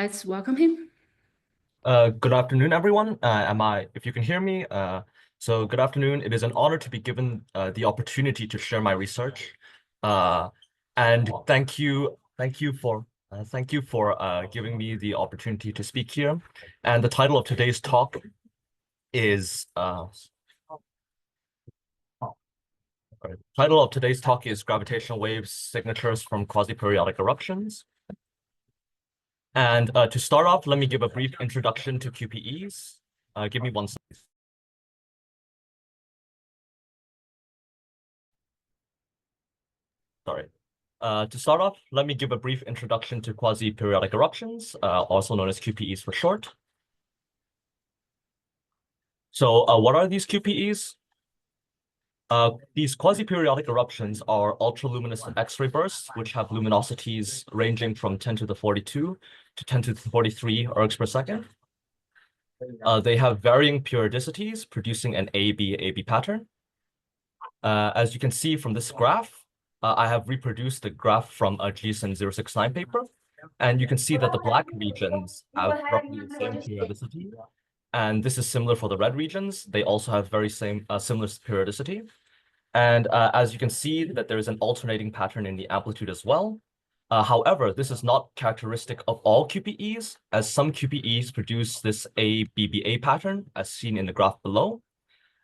Let's welcome him. Good afternoon, everyone. If you can hear me, so good afternoon. It is an honor to be given the opportunity to share my research. And thank you for giving me the opportunity to speak here. And the title of today's talk is Gravitational Wave Signatures from Quasi-Periodic Eruptions. And to start off, let me give a brief introduction to QPEs. Give me one second. Sorry. To start off, let me give a brief introduction to quasi-periodic eruptions, also known as QPEs for short. So what are these QPEs? These quasi-periodic eruptions are ultraluminous X-ray bursts, which have luminosities ranging from 10 to the 42 to 10 to the 43 ergs per second. They have varying periodicities, producing an AB pattern. As you can see from this graph, I have reproduced the graph from a GSN 069 paper, and you can see that the black regions have roughly the same periodicity, and this is similar for the red regions. They also have similar periodicity, and as you can see that there is an alternating pattern in the amplitude as well. However, this is not characteristic of all QPEs, as some QPEs produce this ABBA pattern, as seen in the graph below.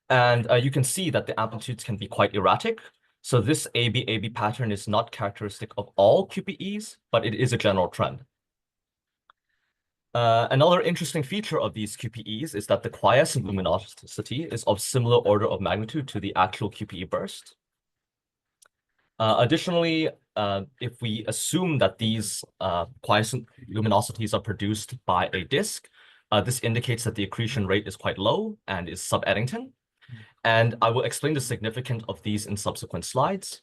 And you can see that the amplitudes can be quite erratic. So this AB pattern is not characteristic of all QPEs, but it is a general trend. Another interesting feature of these QPEs is that the quiescent luminosity is of similar order of magnitude to the actual QPE burst. Additionally, if we assume that these quiescent luminosities are produced by a disk, this indicates that the accretion rate is quite low and is sub-Eddington. And I will explain the significance of these in subsequent slides.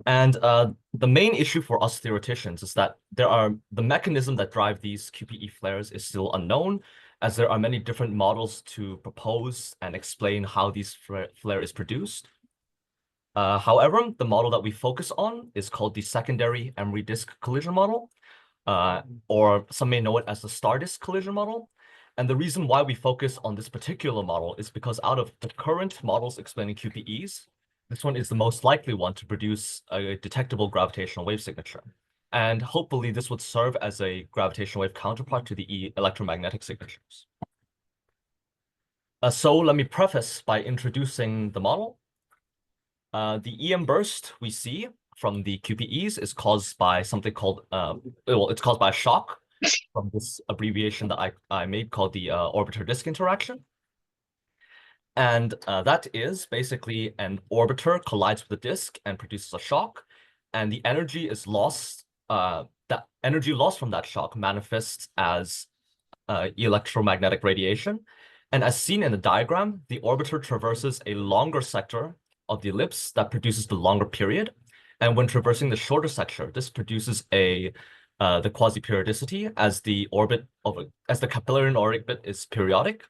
And the main issue for us theoreticians is that the mechanism that drive these QPE flares is still unknown, as there are many different models to propose and explain how these flare is produced. However, the model that we focus on is called the secondary EMRI disk collision model, or some may know it as the star disk collision model. And the reason why we focus on this particular model is because out of the current models explaining QPEs, this one is the most likely one to produce a detectable gravitational wave signature. And hopefully this would serve as a gravitational wave counterpart to the electromagnetic signatures. So let me preface by introducing the model. The EM burst we see from the QPEs is caused by something called, it's caused by a shock from this abbreviation that I made called the orbiter-disk interaction. And that is basically an orbiter collides with a disk and produces a shock, and the energy is lost. That energy lost from that shock manifests as electromagnetic radiation. And as seen in the diagram, the orbiter traverses a longer sector of the ellipse that produces the longer period. And when traversing the shorter sector, this produces the quasi-periodicity as the capillary orbit is periodic.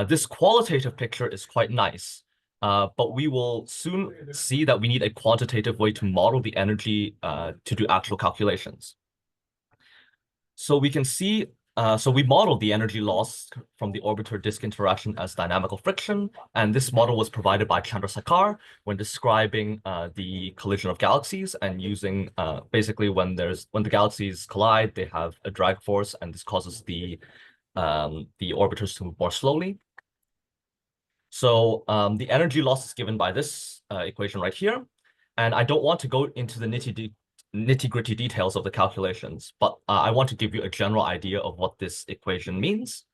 This qualitative picture is quite nice, but we will soon see that we need a quantitative way to model the energy to do actual calculations. So we can see, so we modeled the energy loss from the orbiter-disk interaction as dynamical friction, and this model was provided by Chandra when describing the collision of galaxies and using basically when the galaxies collide, they have a drag force, and this causes the orbiters to move more slowly. So the energy loss is given by this equation right here, and I don't want to go into the nitty-gritty details of the calculations, but I want to give you a general idea of what this equation means.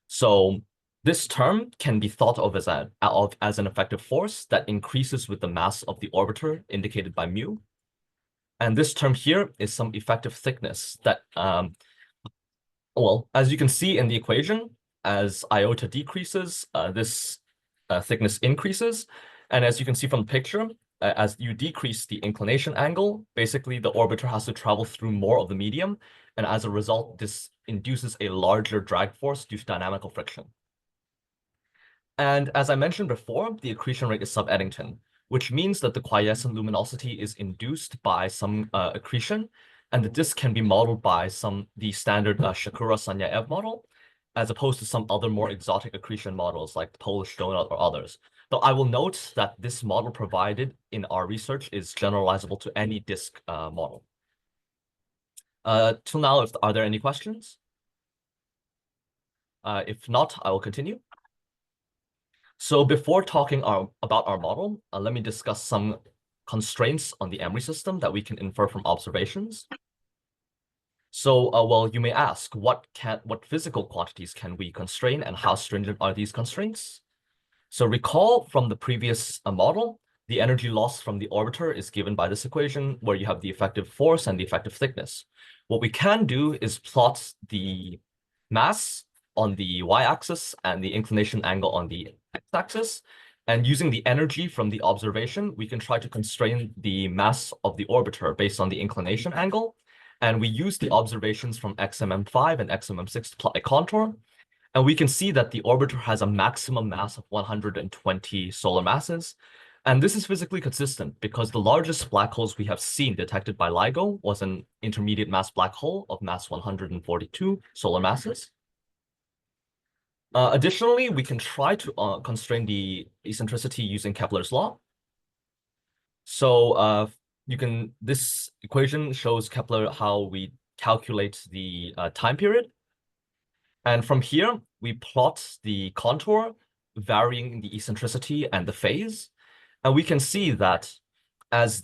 So this term can be thought of as an effective force that increases with the mass of the orbiter, indicated by mu. And this term here is some effective thickness that, well, as you can see in the equation, as iota decreases, this thickness increases. And as you can see from the picture, as you decrease the inclination angle, basically the orbiter has to travel through more of the medium. And as a result, this induces a larger drag force due to dynamical friction. And as I mentioned before, the accretion rate is sub-Eddington, which means that the quiescent luminosity is induced by some accretion. and the disk can be modeled by the standard Shakura-Sanyaev model, as opposed to some other more exotic accretion models like the Polish donut or others. Though I will note that this model provided in our research is generalizable to any disk model. Till now, are there any questions? If not, I will continue. So before talking about our model, let me discuss some constraints on the EMRI system that we can infer from observations. So, well, you may ask, what physical quantities can we constrain, and how stringent are these constraints? So recall from the previous model, the energy loss from the orbiter is given by this equation, where you have the effective force and the effective thickness. What we can do is plot the mass on the y-axis and the inclination angle on the x-axis. And using the energy from the observation, we can try to constrain the mass of the orbiter based on the inclination angle. And we use the observations from XMM5 and XMM6 to plot a contour. And we can see that the orbiter has a maximum mass of 120 solar masses. And this is physically consistent because the largest black holes we have seen detected by LIGO was an intermediate mass black hole of mass 142 solar masses. Additionally, we can try to constrain the eccentricity using Kepler's law. So this equation shows Kepler how we calculate the time period. And from here, we plot the contour varying the eccentricity and the phase. And we can see that as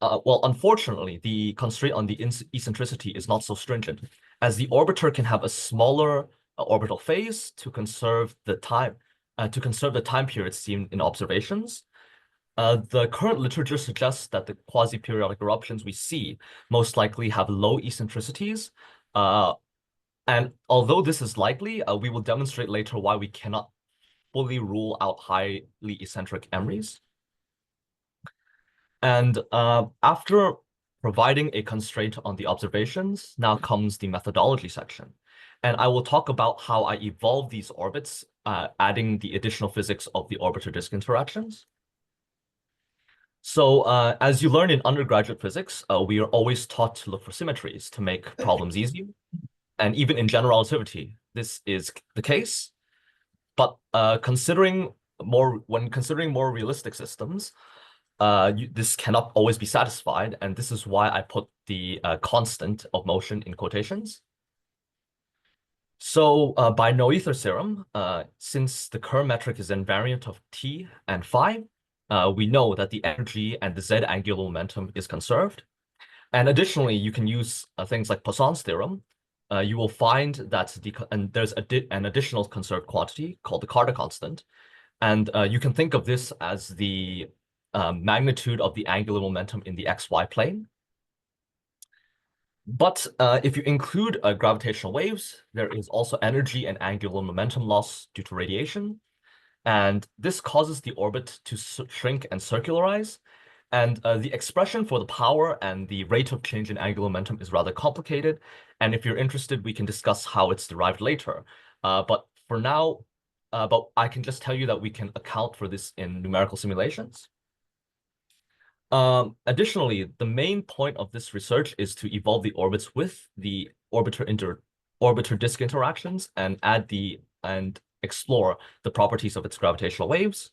well, unfortunately, the constraint on the eccentricity is not so stringent, as the orbiter can have a smaller orbital phase to conserve the time period seen in observations. The current literature suggests that the quasi-periodic eruptions we see most likely have low eccentricities. And although this is likely, we will demonstrate later why we cannot fully rule out highly eccentric EMRIs. And after providing a constraint on the observations, now comes the methodology section. And I will talk about how I evolve these orbits, adding the additional physics of the orbiter-disk interactions. So as you learn in undergraduate physics, we are always taught to look for symmetries to make problems easier. And even in general relativity, this is the case. But when considering more realistic systems, this cannot always be satisfied. And this is why I put the constant of motion in quotations. So by Noether theorem, since the Kerr metric is invariant of t and phi, we know that the energy and the z angular momentum is conserved. And additionally, you can use things like Poisson's theorem. You will find that there's an additional conserved quantity called the Carter constant. And you can think of this as the magnitude of the angular momentum in the xy plane. But if you include gravitational waves, there is also energy and angular momentum loss due to radiation. And this causes the orbit to shrink and circularize. And the expression for the power and the rate of change in angular momentum is rather complicated. And if you're interested, we can discuss how it's derived later. But for now, I can just tell you that we can account for this in numerical simulations. Additionally, the main point of this research is to evolve the orbits with the orbiter-disk interactions and explore the properties of its gravitational waves.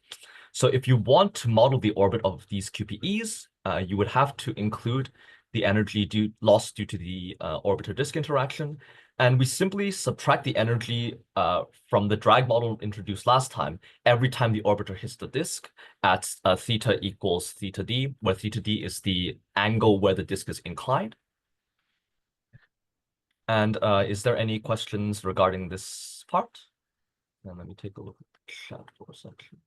So if you want to model the orbit of these QPEs, you would have to include the energy lost due to the orbiter-disk interaction. And we simply subtract the energy from the drag model introduced last time every time the orbiter hits the disk at theta equals theta d, where theta d is the angle where the disk is inclined. And is there any questions regarding this part? And let me take a look at the chat for a section.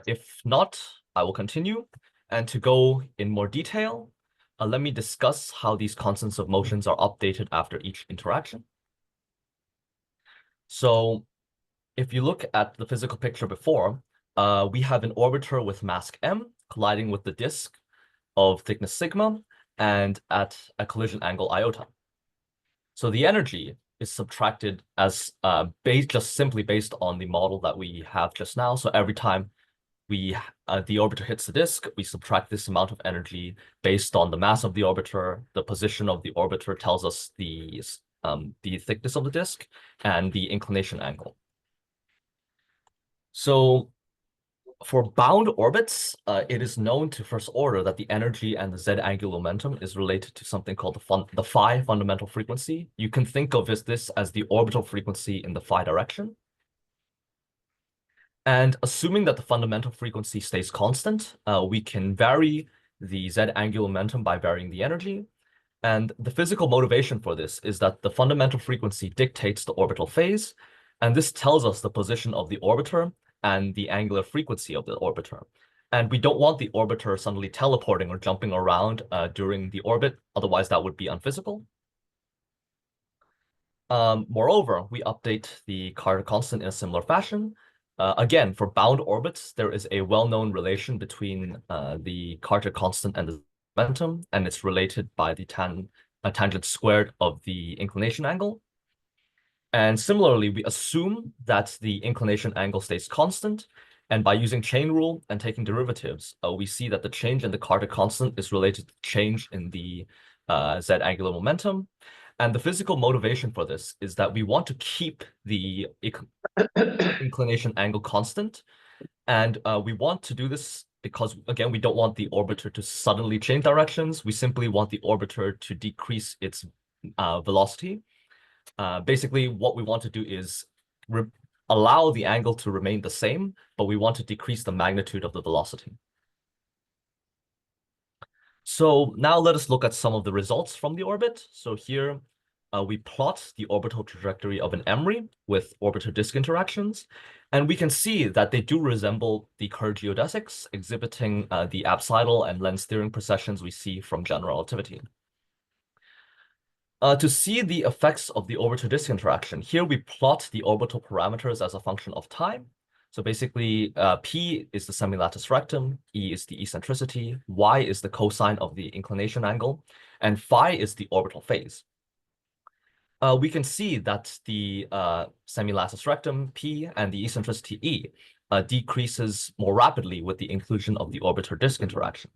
If not, I will continue. And to go in more detail, let me discuss how these constants of motions are updated after each interaction. So if you look at the physical picture before, we have an orbiter with mass m colliding with the disk of thickness sigma and at a collision angle iota. So the energy is subtracted as just simply based on the model that we have just now. So every time the orbiter hits the disk, we subtract this amount of energy based on the mass of the orbiter. The position of the orbiter tells us the thickness of the disk and the inclination angle. So for bound orbits, it is known to first order that the energy and the z angular momentum is related to something called the phi fundamental frequency. You can think of this as the orbital frequency in the phi direction. And assuming that the fundamental frequency stays constant, we can vary the z angular momentum by varying the energy. And the physical motivation for this is that the fundamental frequency dictates the orbital phase, and this tells us the position of the orbiter and the angular frequency of the orbiter. And we don't want the orbiter suddenly teleporting or jumping around during the orbit, otherwise that would be unphysical. Moreover, we update the Carter constant in a similar fashion. Again, for bound orbits, there is a well-known relation between the Carter constant and the momentum, and it's related by the tangent squared of the inclination angle. And similarly, we assume that the inclination angle stays constant, and by using chain rule and taking derivatives, we see that the change in the Carter constant is related to change in the z angular momentum. And the physical motivation for this is that we want to keep the inclination angle constant. And we want to do this because, again, we don't want the orbiter to suddenly change directions. We simply want the orbiter to decrease its velocity. Basically, what we want to do is allow the angle to remain the same, but we want to decrease the magnitude of the velocity. So now let us look at some of the results from the orbit. So here we plot the orbital trajectory of an EMRI with orbiter-disk interactions, and we can see that they do resemble the Kerr geodesics, exhibiting the apsidal and lens steering precessions we see from general relativity. To see the effects of the orbiter-disk interaction, here we plot the orbital parameters as a function of time. So basically, P is the semilattice rectum, E is the eccentricity, Y is the cosine of the inclination angle, and phi is the orbital phase. We can see that the semilattice rectum, P, and the eccentricity, E, decreases more rapidly with the inclusion of the orbiter-disk interaction.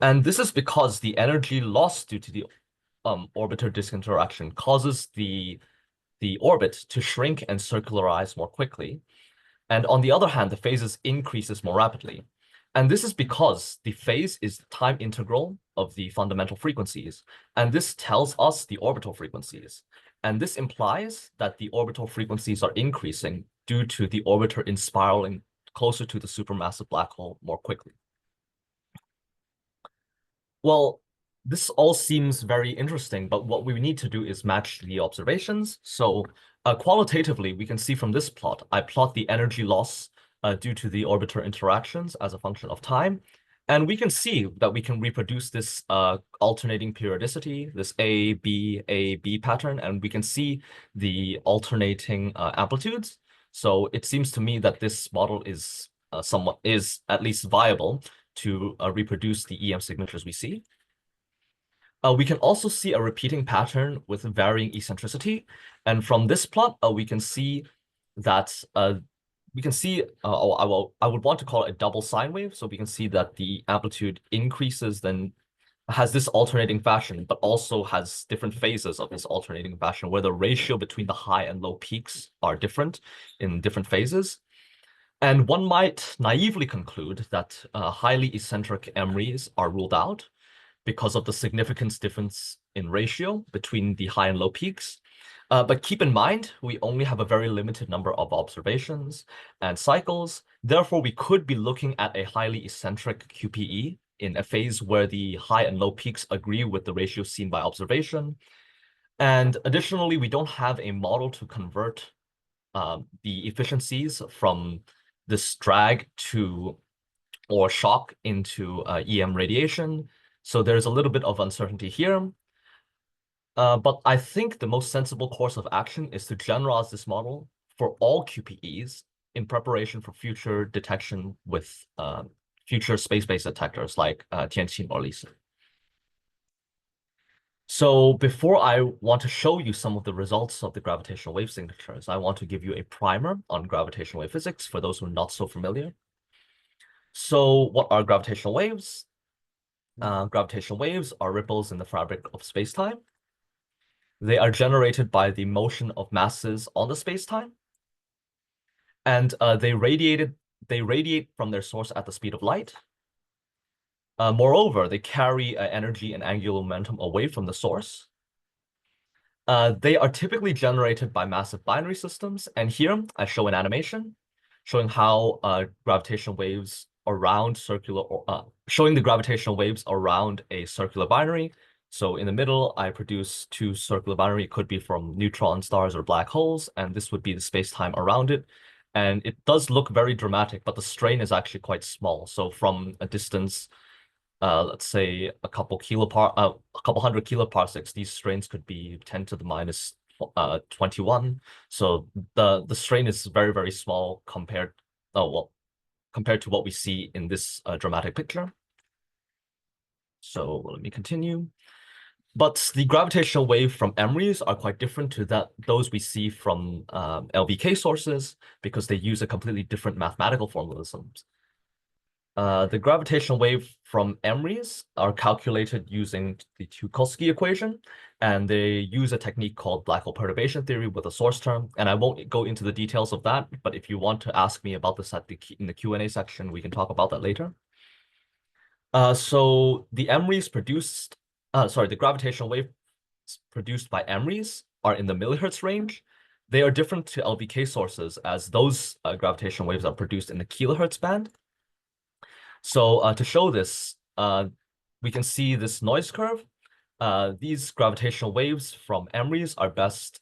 And this is because the energy lost due to the orbiter-disk interaction causes the orbit to shrink and circularize more quickly. And on the other hand, the phases increases more rapidly. And this is because the phase is the time integral of the fundamental frequencies. And this tells us the orbital frequencies. And this implies that the orbital frequencies are increasing due to the orbiter inspiraling closer to the supermassive black hole more quickly. Well, this all seems very interesting, but what we need to do is match the observations. So qualitatively, we can see from this plot, I plot the energy loss due to the orbiter interactions as a function of time. And we can see that we can reproduce this alternating periodicity, this A, B pattern, and we can see the alternating amplitudes. So it seems to me that this model is at least viable to reproduce the EM signatures we see. We can also see a repeating pattern with varying eccentricity. And from this plot, we can see that I would want to call it a double sine wave. So we can see that the amplitude increases, then has this alternating fashion, but also has different phases of this alternating fashion where the ratio between the high and low peaks are different in different phases. And one might naively conclude that highly eccentric EMRIs are ruled out because of the significance difference in ratio between the high and low peaks. But keep in mind, we only have a very limited number of observations and cycles. Therefore, we could be looking at a highly eccentric QPE in a phase where the high and low peaks agree with the ratio seen by observation. And additionally, we don't have a model to convert the efficiencies from this drag to or shock into EM radiation. So there's a little bit of uncertainty here. But I think the most sensible course of action is to generalize this model for all QPEs in preparation for future detection with future space-based detectors like TianQin or LISA. So before I want to show you some of the results of the gravitational wave signatures, I want to give you a primer on gravitational wave physics for those who are not so familiar. So what are gravitational waves? Gravitational waves are ripples in the fabric of space-time. They are generated by the motion of masses on the space-time. And they radiate from their source at the speed of light. Moreover, they carry energy and angular momentum away from the source. They are typically generated by massive binary systems. And here I show an animation showing how gravitational waves around showing the gravitational waves around a circular binary. So in the middle, I produce two circular binary. It could be from neutron stars or black holes, and this would be the space-time around it. And it does look very dramatic, but the strain is actually quite small. So from a distance, let's say a couple hundred kiloparsecs, these strains could be 10 to the minus 21. So the strain is very, very small compared to what we see in this dramatic picture. So let me continue. But the gravitational wave from EMRIs are quite different to those we see from LVK sources because they use a completely different mathematical formalisms. The gravitational wave from EMRIs are calculated using the Teukolsky equation, and they use a technique called black hole perturbation theory with a source term. And I won't go into the details of that, but if you want to ask me about this in the Q&A section, we can talk about that later. So the EMRIs the gravitational waves produced by EMRIs are in the millihertz range. They are different to LVK sources as those gravitational waves are produced in the kilohertz band. So to show this, we can see this noise curve. These gravitational waves from EMRIs are best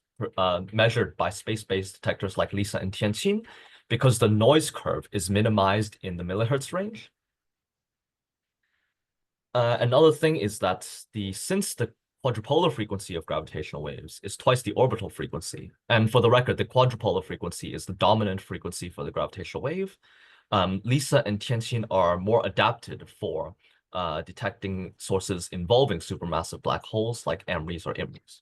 measured by space-based detectors like LISA and TianQin because the noise curve is minimized in the millihertz range. Another thing is that since the quadrupolar frequency of gravitational waves is twice the orbital frequency, and for the record, the quadrupolar frequency is the dominant frequency for the gravitational wave, LISA and TianQin are more adapted for detecting sources involving supermassive black holes like EMRIs or IMRIs.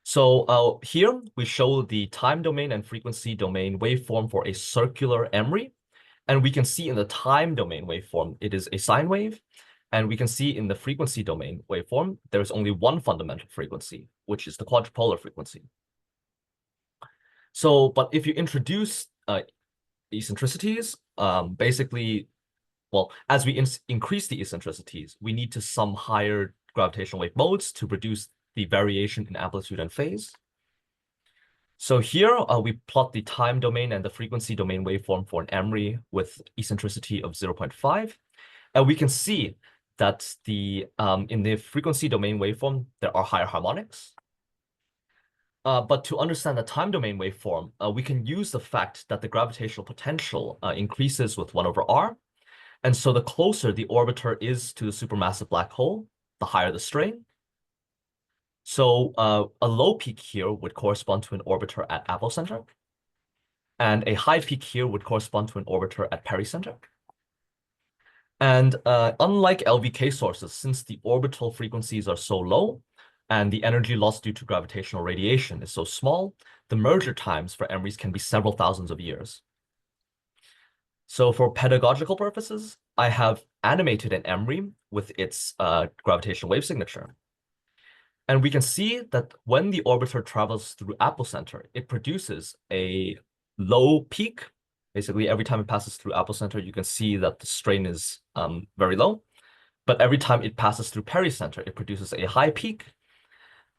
So here we show the time domain and frequency domain waveform for a circular EMRI. And we can see in the time domain waveform, it is a sine wave. And we can see in the frequency domain waveform, there's only one fundamental frequency, which is the quadrupolar frequency. So, but if you introduce eccentricities, basically, well, as we increase the eccentricities, we need to sum higher gravitational wave modes to produce the variation in amplitude and phase. So here we plot the time domain and the frequency domain waveform for an EMRI with eccentricity of 0.5. And we can see that in the frequency domain waveform, there are higher harmonics. But to understand the time domain waveform, we can use the fact that the gravitational potential increases with 1 over r. And so the closer the orbiter is to the supermassive black hole, the higher the strain. So a low peak here would correspond to an orbiter at apocenter. And a high peak here would correspond to an orbiter at pericenter. And unlike LVK sources, since the orbital frequencies are so low and the energy loss due to gravitational radiation is so small, the merger times for EMRIs can be several thousands of years. So for pedagogical purposes, I have animated an EMRI with its gravitational wave signature. And we can see that when the orbiter travels through apocenter, it produces a low peak. Basically, every time it passes through apocenter, you can see that the strain is very low. But every time it passes through pericenter, it produces a high peak.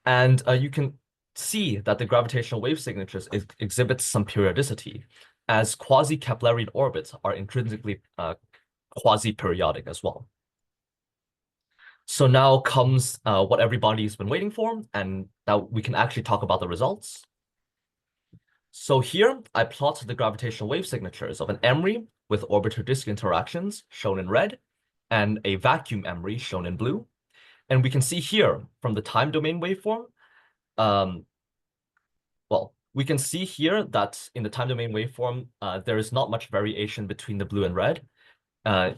And you can see that the gravitational wave signatures exhibit some periodicity, as quasi-Keplerian orbits are intrinsically quasi-periodic as well. So now comes what everybody's been waiting for, and now we can actually talk about the results. So here I plot the gravitational wave signatures of an EMRI with orbiter-disk interactions shown in red and a vacuum EMRI shown in blue. And we can see here from the time domain waveform, we can see here that in the time domain waveform, there is not much variation between the blue and red.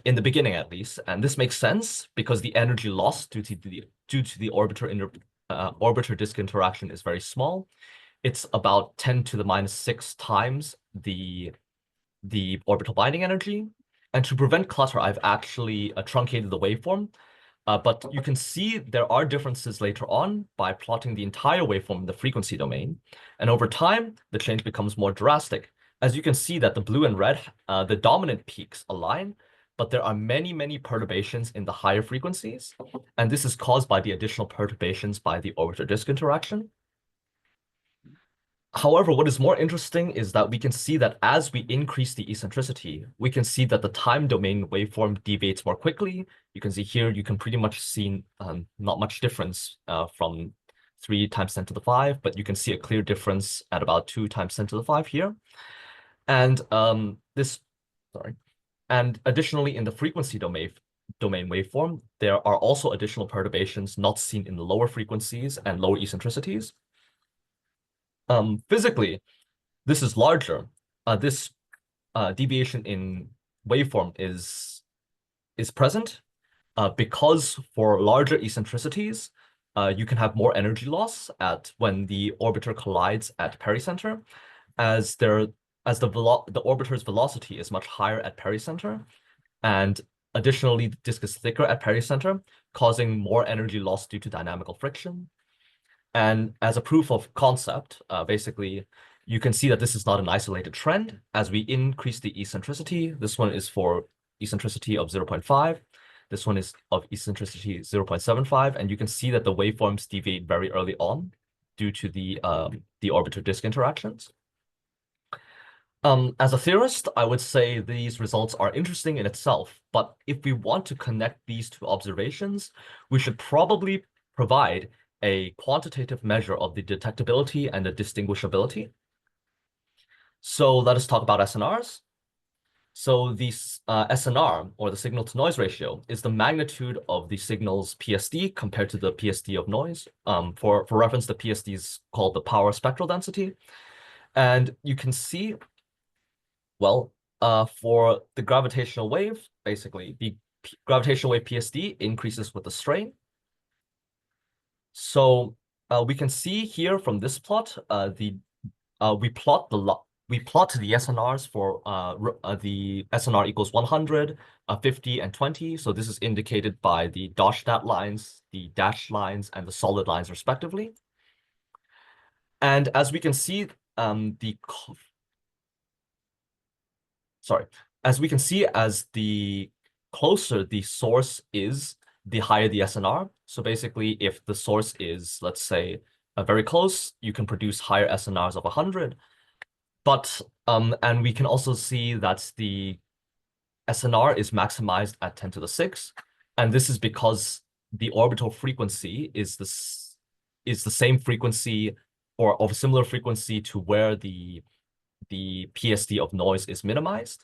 In the beginning, at least, and this makes sense because the energy loss due to the orbiter disk interaction is very small. It's about 10 to the minus 6 times the the orbital binding energy. And to prevent clutter, I've actually truncated the waveform. But you can see there are differences later on by plotting the entire waveform in the frequency domain. And over time, the change becomes more drastic. As you can see that the blue and red, the dominant peaks align, but there are many, many perturbations in the higher frequencies. And this is caused by the additional perturbations by the orbiter-disk interaction. However, what is more interesting is that we can see that as we increase the eccentricity, we can see that the time domain waveform deviates more quickly. You can see here, you can pretty much see not much difference from 3 times 10 to the 5, but you can see a clear difference at about 2 times 10 to the 5 here. And and additionally, in the frequency domain waveform, there are also additional perturbations not seen in the lower frequencies and lower eccentricities. Physically, this is larger. This deviation in waveform is present because for larger eccentricities, you can have more energy loss when the orbiter collides at pericenter, as the orbiter's velocity is much higher at pericenter, and additionally, the disk is thicker at pericenter, causing more energy loss due to dynamical friction. And as a proof of concept, basically, you can see that this is not an isolated trend. As we increase the eccentricity, this one is for eccentricity of 0.5. This one is of eccentricity 0.75. And you can see that the waveforms deviate very early on due to the orbiter-disk interactions. As a theorist, I would say these results are interesting in itself. But if we want to connect these two observations, we should probably provide a quantitative measure of the detectability and the distinguishability. So let us talk about SNRs. So the SNR, or the signal-to-noise ratio, is the magnitude of the signal's PSD compared to the PSD of noise. For reference, the PSD is called the power spectral density. And you can see, well, for the gravitational wave, basically, the gravitational wave PSD increases with the strain. So we can see here from this plot, we plot the SNRs for the SNR equals 100, 50, and 20. So this is indicated by the dashed lines, the dashed lines, and the solid lines respectively. And as we can see, as the closer the source is, the higher the SNR. So basically, if the source is, let's say, very close, you can produce higher SNRs of 100. But and we can also see that the SNR is maximized at 10 to the 6, and this is because the orbital frequency is the same frequency or of a similar frequency to where the PSD of noise is minimized.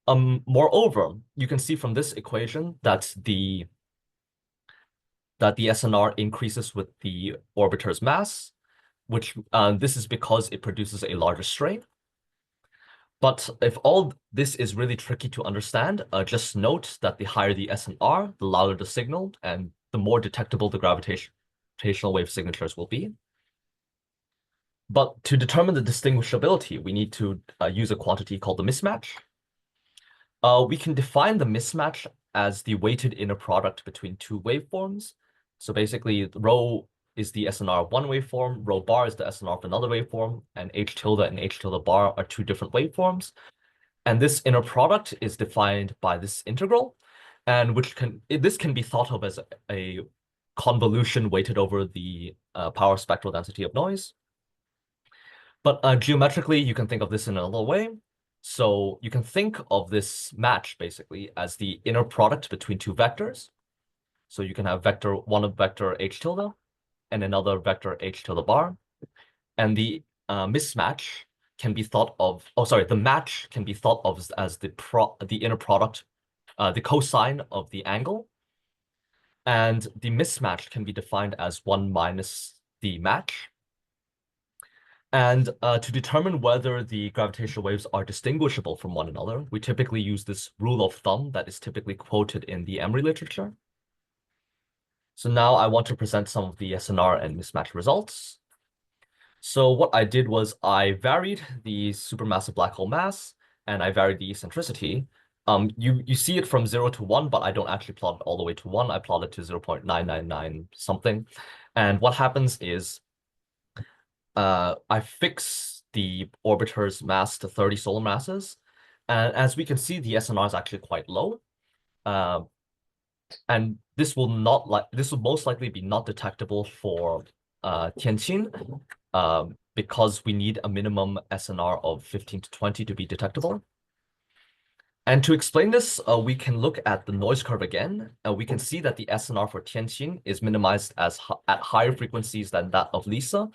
Moreover, you can see from this equation that the SNR increases with the orbiter's mass, which this is because it produces a larger strain. But if all this is really tricky to understand, just note that the higher the SNR, the louder the signal, and the more detectable the gravitational wave signatures will be. But to determine the distinguishability, we need to use a quantity called the mismatch. We can define the mismatch as the weighted inner product between two waveforms. So basically, rho is the SNR of one waveform, rho bar is the SNR of another waveform, and H tilde and H tilde bar are two different waveforms. And this inner product is defined by this integral, and this can be thought of as a convolution weighted over the power spectral density of noise. But geometrically, you can think of this in another way. So you can think of this match basically as the inner product between two vectors. So you can have one vector H tilde and another vector H tilde bar. And the mismatch can be thought of, the match can be thought of as the inner product, the cosine of the angle. And the mismatch can be defined as 1 minus the match. And to determine whether the gravitational waves are distinguishable from one another, we typically use this rule of thumb that is typically quoted in the EMRI literature. So now I want to present some of the SNR and mismatch results. So what I did was I varied the supermassive black hole mass and I varied the eccentricity. You see it from 0 to 1, but I don't actually plot it all the way to 1. I plot it to 0.999 something. And what happens is I fix the orbiter's mass to 30 solar masses. And as we can see, the SNR is actually quite low. And this will most likely be not detectable for TianQin because we need a minimum SNR of 15 to 20 to be detectable. And to explain this, we can look at the noise curve again. We can see that the SNR for TianQin is minimized at higher frequencies than that of LISA.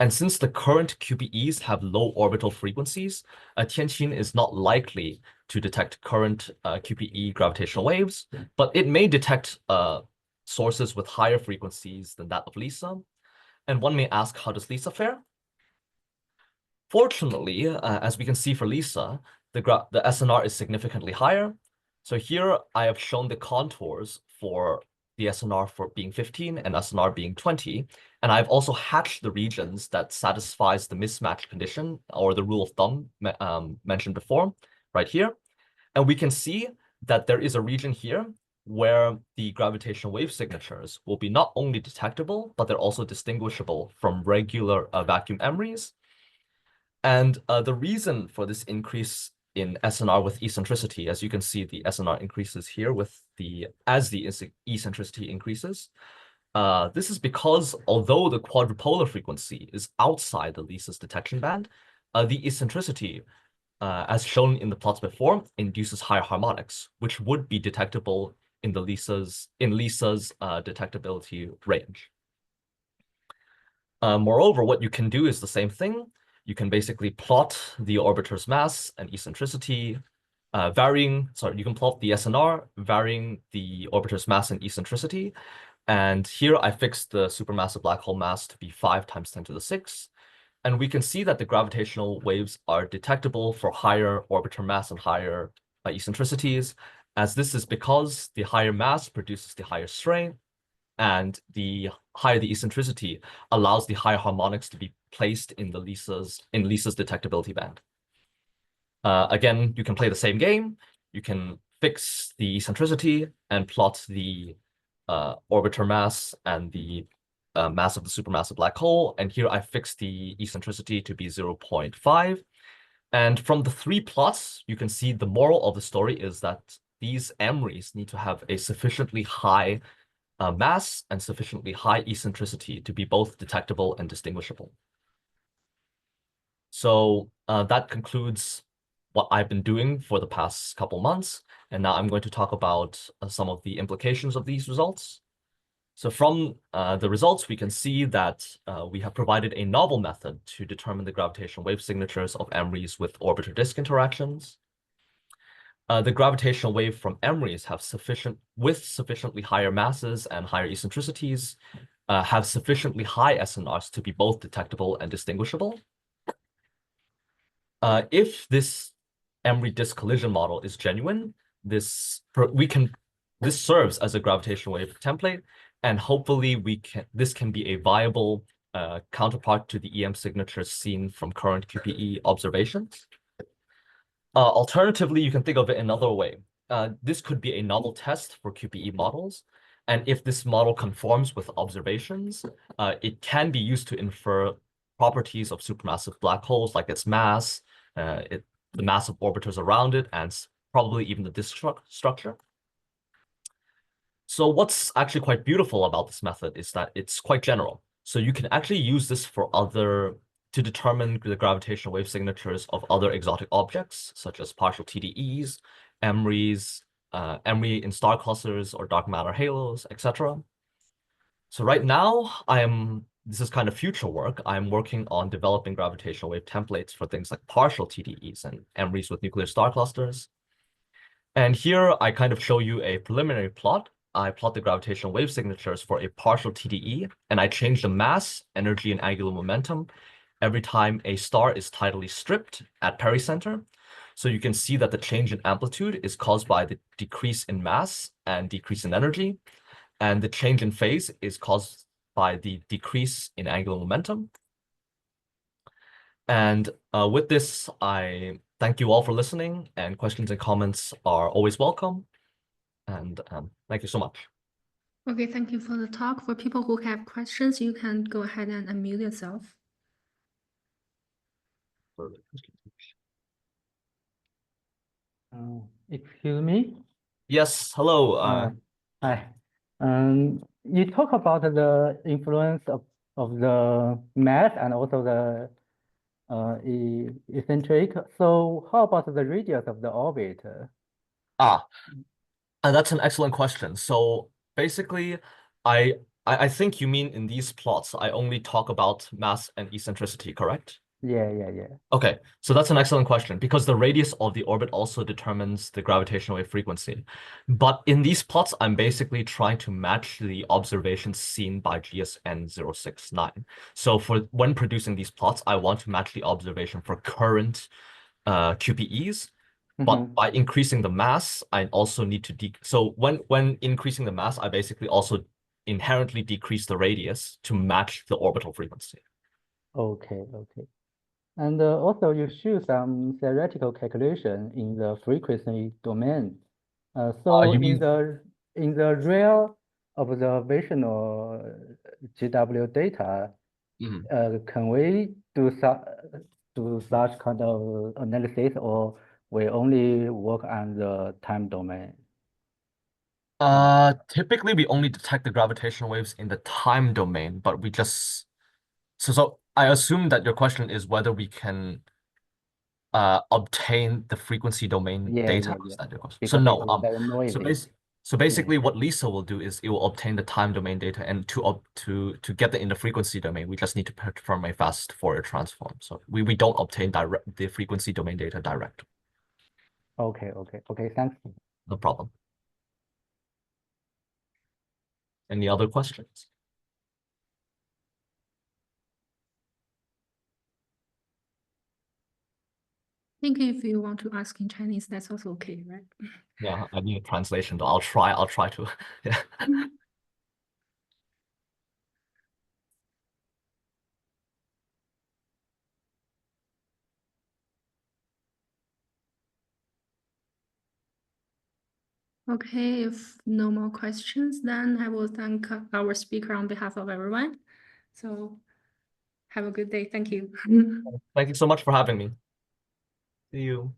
And since the current QPEs have low orbital frequencies, TianQin is not likely to detect current QPE gravitational waves, but it may detect sources with higher frequencies than that of LISA. And one may ask, how does LISA fare? Fortunately, as we can see for LISA, the SNR is significantly higher. So here I have shown the contours for the SNR for being 15 and SNR being 20. And I've also hatched the regions that satisfies the mismatch condition or the rule of thumb mentioned before, right here. And we can see that there is a region here where the gravitational wave signatures will be not only detectable, but they're also distinguishable from regular vacuum EMRIs. And the reason for this increase in SNR with eccentricity, as you can see, the SNR increases here as the eccentricity increases. This is because although the quadrupolar frequency is outside the LISA's detection band, the eccentricity, as shown in the plots before, induces higher harmonics, which would be detectable in LISA's detectability range. Moreover, what you can do is the same thing. You can basically plot the orbiter's mass and eccentricity, you can plot the SNR, varying the orbiter's mass and eccentricity. And here I fixed the supermassive black hole mass to be 5 × 10⁶. And we can see that the gravitational waves are detectable for higher orbiter mass and higher eccentricities, as this is because the higher mass produces the higher strain, and the higher the eccentricity allows the higher harmonics to be placed in LISA's detectability band. Again, you can play the same game. You can fix the eccentricity and plot the orbiter mass and the mass of the supermassive black hole. And here I fixed the eccentricity to be 0.5. And from the 3 plots, you can see the moral of the story is that these EMRIs need to have a sufficiently high mass and sufficiently high eccentricity to be both detectable and distinguishable. So that concludes what I've been doing for the past couple months. And now I'm going to talk about some of the implications of these results. So from the results, we can see that we have provided a novel method to determine the gravitational wave signatures of EMRIs with orbiter-disk interactions. The gravitational wave from EMRIs have sufficiently higher masses and higher eccentricities, have sufficiently high SNRs to be both detectable and distinguishable. If this EMRI disk collision model is genuine, this serves as a gravitational wave template, and hopefully this can be a viable counterpart to the EM signatures seen from current QPE observations. Alternatively, you can think of it another way. This could be a novel test for QPE models. And if this model conforms with observations, it can be used to infer properties of supermassive black holes, like its mass, the mass of orbiters around it, and probably even the disk structure. So what's actually quite beautiful about this method is that it's quite general. So you can actually use this to determine the gravitational wave signatures of other exotic objects, such as partial TDEs, EMRIs, EMRI in star clusters or dark matter halos, etc. So right now, this is kind of future work. I'm working on developing gravitational wave templates for things like partial TDEs and EMRIs with nuclear star clusters. And here I kind of show you a preliminary plot. I plot the gravitational wave signatures for a partial TDE, and I change the mass, energy, and angular momentum every time a star is tidally stripped at pericenter. So you can see that the change in amplitude is caused by the decrease in mass and decrease in energy, and the change in phase is caused by the decrease in angular momentum. And with this, I thank you all for listening, and questions and comments are always welcome. And thank you so much. Okay, thank you for the talk. For people who have questions, you can go ahead and unmute yourself. Excuse me? Yes, hello. Hi. You talk about the influence of the mass and also the eccentric. So how about the radius of the orbit? That's an excellent question. So basically, I think you mean in these plots, I only talk about mass and eccentricity, correct? Yeah. Okay, so that's an excellent question because the radius of the orbit also determines the gravitational wave frequency. But in these plots, I'm basically trying to match the observations seen by GSN 069. So for when producing these plots, I want to match the observation for current QPEs. But by increasing the mass, I also need to so when increasing the mass, I basically also inherently decrease the radius to match the orbital frequency. Okay. And also you show some theoretical calculation in the frequency domain. So You mean in the real observational GW data, can we do such kind of analysis, or we only work on the time domain? typically we only detect the gravitational waves in the time domain, but we just so I assume that your question is whether we can obtain the frequency domain data. Is that your question? So Because no, it's very noisy. so basically what LISA will do is it will obtain the time domain data, and to get it in the frequency domain, we just need to perform a fast Fourier transform. So we don't obtain the frequency domain data directly. Okay, thanks. No problem. Any other questions? I think if you want to ask in Chinese, that's also okay, right? Yeah, I need a translation though. I'll try to. Yeah. Okay, if no more questions, then I will thank our speaker on behalf of everyone. So have a good day. Thank you. Thank you so much for having me. See you.